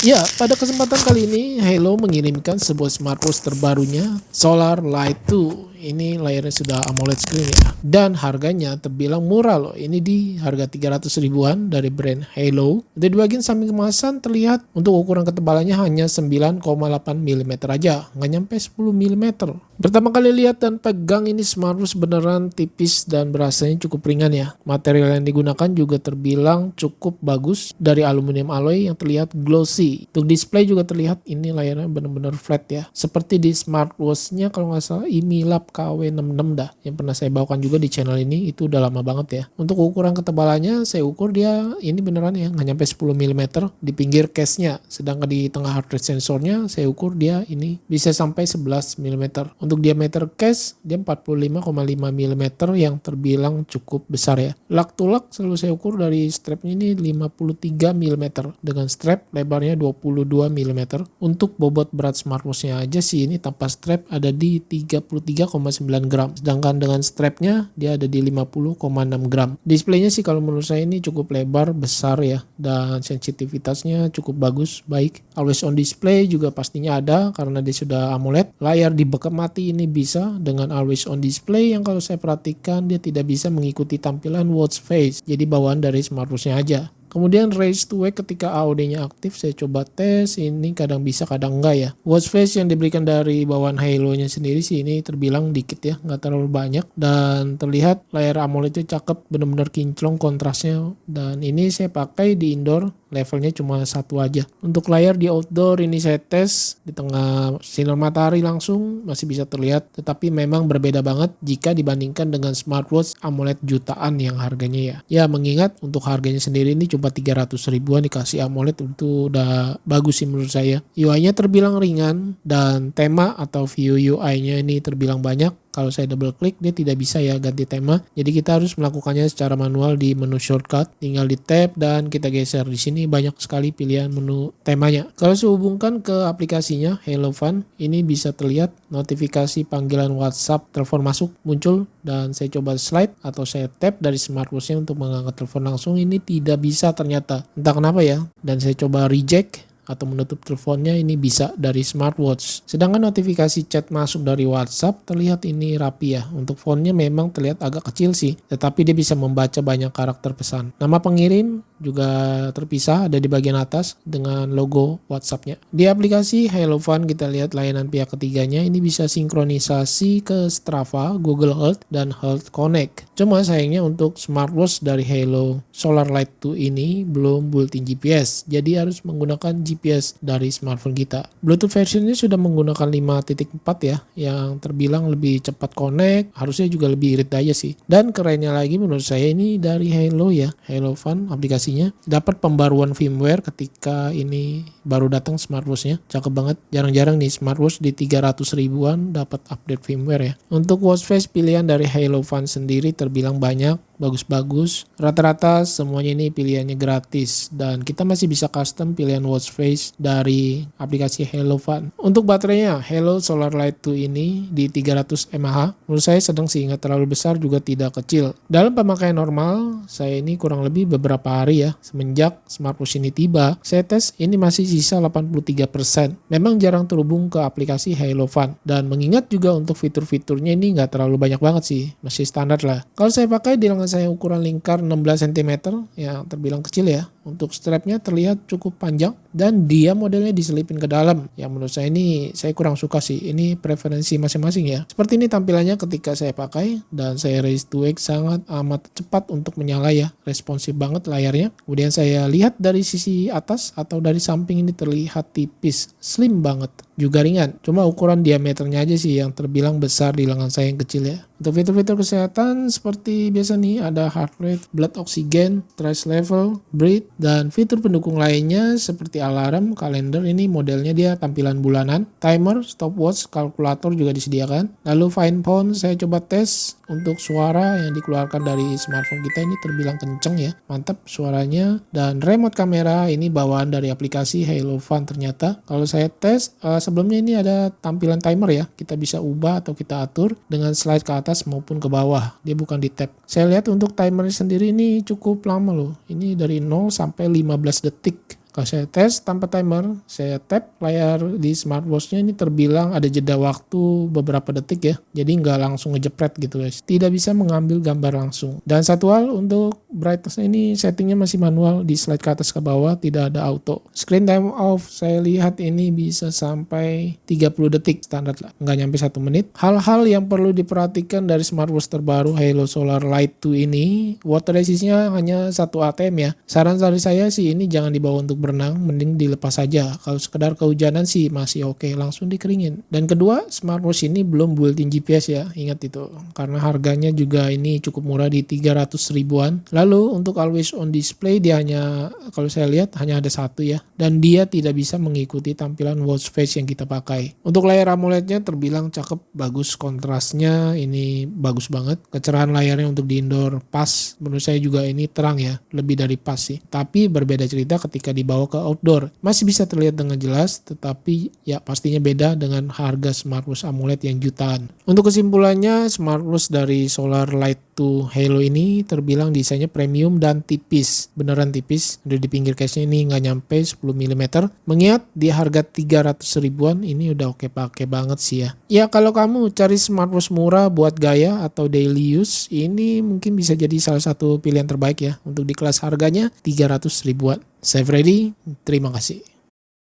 Ya, pada kesempatan kali ini Halo mengirimkan sebuah smartwatch terbarunya, Solar Light 2. Ini layarnya sudah AMOLED screen ya. Dan harganya terbilang murah loh. Ini di harga 300 ribuan dari brand Halo. Di bagian samping kemasan terlihat untuk ukuran ketebalannya hanya 9,8 mm aja, nggak nyampe 10 mm. Pertama kali lihat dan pegang ini smartwatch beneran tipis dan berasanya cukup ringan ya. Material yang digunakan juga terbilang cukup bagus dari aluminium alloy yang terlihat glossy. Untuk display juga terlihat ini layarnya benar-benar flat ya. Seperti di smartwatchnya kalau nggak salah Imilab KW66 dah. Yang pernah saya bawakan juga di channel ini, itu udah lama banget ya. Untuk ukuran ketebalannya saya ukur dia ini beneran ya, nggak nyampe 10 mm di pinggir case-nya. Sedangkan di tengah heart rate sensornya saya ukur dia ini bisa sampai 11 mm. Untuk diameter case dia 45,5 mm yang terbilang cukup besar ya. Lug to lug selalu saya ukur dari strapnya ini 53 mm dengan strap lebarnya 22 mm. Untuk bobot berat smartwatchnya aja sih ini tanpa strap ada di 33,9 gram. Sedangkan dengan strapnya dia ada di 50,6 gram. Displaynya sih kalau menurut saya ini cukup lebar, besar ya, dan sensitivitasnya cukup bagus, baik. Always on display juga pastinya ada karena dia sudah AMOLED. Layar dibekap mati ini bisa dengan always on display yang kalau saya perhatikan dia tidak bisa mengikuti tampilan watch face. Jadi bawaan dari smartwatchnya aja. Kemudian raise to wake ketika AOD-nya aktif, saya coba tes, ini kadang bisa kadang enggak ya. Watch face yang diberikan dari bawaan Halo-nya sendiri sih ini terbilang dikit ya, nggak terlalu banyak. Dan terlihat layar AMOLED itu cakep, benar-benar kinclong kontrasnya. Dan ini saya pakai di indoor, levelnya cuma satu aja. Untuk layar di outdoor ini saya tes di tengah sinar matahari langsung masih bisa terlihat, tetapi memang berbeda banget jika dibandingkan dengan smartwatch AMOLED jutaan yang harganya ya. Ya mengingat untuk harganya sendiri ini cuma 300 ribuan dikasih AMOLED itu udah bagus sih menurut saya. UI-nya terbilang ringan dan tema atau view UI-nya ini terbilang banyak. Kalau saya double klik dia tidak bisa ya ganti tema. Jadi kita harus melakukannya secara manual di menu shortcut. Tinggal di tab dan kita geser. Di sini banyak sekali pilihan menu temanya. Kalau saya hubungkan ke aplikasinya Halo Fun, ini bisa terlihat notifikasi panggilan WhatsApp telepon masuk muncul dan saya coba slide atau saya tap dari smartwatchnya untuk mengangkat telepon langsung. Ini tidak bisa ternyata. Entah kenapa ya. Dan saya coba reject atau menutup teleponnya ini bisa dari smartwatch. Sedangkan notifikasi chat masuk dari WhatsApp terlihat ini rapi ya. Untuk fontnya memang terlihat agak kecil sih, tetapi dia bisa membaca banyak karakter pesan. Nama pengirim juga terpisah ada di bagian atas dengan logo WhatsApp-nya. Di aplikasi Halo Fun kita lihat layanan pihak ketiganya ini bisa sinkronisasi ke Strava, Google Earth, dan Health Connect. Cuma sayangnya untuk smartwatch dari Halo Solar Light 2 ini belum built-in GPS, jadi harus menggunakan GPS dari smartphone kita. Bluetooth versionnya sudah menggunakan 5.4 ya, yang terbilang lebih cepat connect, harusnya juga lebih irit daya sih. Dan kerennya lagi menurut saya ini dari Halo ya, Halo Fun aplikasinya dapat pembaruan firmware ketika ini baru datang smartwatchnya. Cakep banget, jarang-jarang nih smartwatch di 300 ribuan dapat update firmware ya. Untuk watch face pilihan dari Halo Fun sendiri terbilang banyak, bagus-bagus. Rata-rata semuanya ini pilihannya gratis dan kita masih bisa custom pilihan watch face dari aplikasi Halo Fun. Untuk baterainya Halo Solar Light 2 ini di 300 mAh. Menurut saya sedang sih, nggak terlalu besar juga tidak kecil. Dalam pemakaian normal saya ini kurang lebih beberapa hari ya semenjak smartwatch ini tiba. Saya tes ini masih sisa 83%. Memang jarang terhubung ke aplikasi Halo Fun dan mengingat juga untuk fitur-fiturnya ini nggak terlalu banyak banget sih, masih standar lah. Kalau saya pakai di lengan saya ukuran lingkar 16 cm yang terbilang kecil ya. Untuk strapnya terlihat cukup panjang dan dia modelnya diselipin ke dalam. Yang menurut saya ini saya kurang suka sih. Ini preferensi masing-masing ya. Seperti ini tampilannya ketika saya pakai dan saya raise to wake sangat amat cepat untuk menyala ya. Responsif banget layarnya. Kemudian saya lihat dari sisi atas atau dari samping ini terlihat tipis, slim banget. Juga ringan, cuma ukuran diameternya aja sih yang terbilang besar di lengan saya yang kecil ya. Untuk fitur-fitur kesehatan seperti biasa nih ada heart rate, blood oxygen, stress level, breathe, dan fitur pendukung lainnya seperti alarm, kalender ini modelnya dia tampilan bulanan, timer, stopwatch, kalkulator juga disediakan. Lalu fine phone saya coba tes untuk suara yang dikeluarkan dari smartphone kita ini terbilang kenceng ya, mantap suaranya. Dan remote kamera ini bawaan dari aplikasi Halo Fun ternyata. Kalau saya tes sebelumnya ini ada tampilan timer ya, kita bisa ubah atau kita atur dengan slide ke atas maupun ke bawah, dia bukan di tab. Saya lihat untuk timernya sendiri ini cukup lama loh, ini dari 0 sampai 15 detik. Kalau saya tes tanpa timer, saya tap layar di smartwatch-nya, ini terbilang ada jeda waktu beberapa detik ya. Jadi nggak langsung ngejepret gitu guys. Tidak bisa mengambil gambar langsung. Dan satu hal, untuk brightness ini settingnya masih manual, di slide ke atas ke bawah, tidak ada auto. Screen time off saya lihat ini bisa sampai 30 detik standar lah, nggak nyampe 1 menit. Hal-hal yang perlu diperhatikan dari smartwatch terbaru Halo Solar Light 2 ini, water resistnya hanya 1 ATM ya. Saran dari saya sih ini jangan dibawa untuk berenang, mending dilepas saja. Kalau sekedar kehujanan sih masih oke, langsung dikeringin. Dan kedua, smartwatch ini belum built-in GPS ya, ingat itu. Karena harganya juga ini cukup murah di 300 ribuan. Lalu untuk always on display dia hanya, kalau saya lihat hanya ada satu ya. Dan dia tidak bisa mengikuti tampilan watch face yang kita pakai. Untuk layar AMOLED-nya terbilang cakep, bagus kontrasnya, ini bagus banget. Kecerahan layarnya untuk di indoor pas, menurut saya juga ini terang ya, lebih dari pas sih. Tapi berbeda cerita ketika dibawa ke outdoor. Masih bisa terlihat dengan jelas, tetapi ya pastinya beda dengan harga smartwatch AMOLED yang jutaan. Untuk kesimpulannya, smartwatch dari Solar Light 2 Halo ini terbilang desainnya premium dan tipis. Beneran tipis. Udah di pinggir case-nya ini nggak nyampe 10 mm. Mengingat di harga 300 ribuan ini udah oke pakai banget sih ya. Ya kalau kamu cari smartwatch murah buat gaya atau daily use, ini mungkin bisa jadi salah satu pilihan terbaik ya untuk di kelas harganya 300 ribuan. Saya Freddy, terima kasih.